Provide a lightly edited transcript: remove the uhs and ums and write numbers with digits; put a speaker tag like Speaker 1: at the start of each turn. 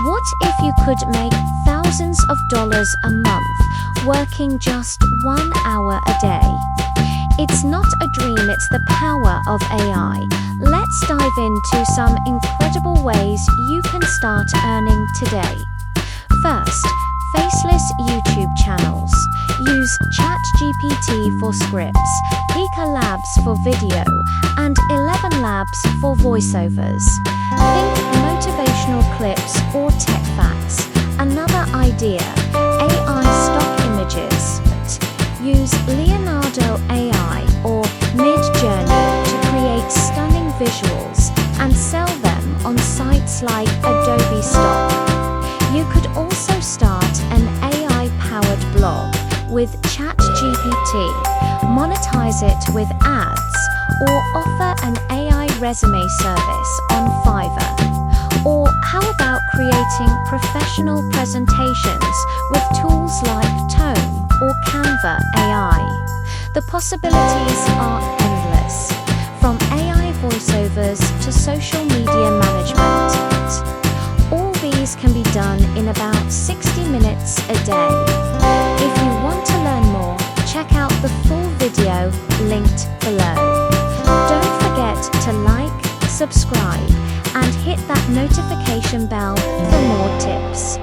Speaker 1: What if you could make thousands of dollars a month working just 1 hour a day? It's not a dream, it's the power of AI. Let's dive into some incredible ways you can start earning today. First, Faceless YouTube channels. Use ChatGPT for scripts, Pika Labs for video, and 11 Labs for voiceovers. Think motivational clips or tech facts. Another idea, AI stock images. Use Leonardo AI or Midjourney to create stunning visuals and sell them on sites like Adobe Stock. You could also start an AI-powered blog with ChatGPT, monetize it with ads, or offer an AI resume service on Fiverr. Or how about creating professional presentations with tools like Tome or Canva AI? The possibilities are endless, from AI voiceovers to social media management. All these can be done in about 60 minutes a day. If you want to learn more, check out the full video linked below. Don't forget to like, subscribe, and hit that notification bell for more tips.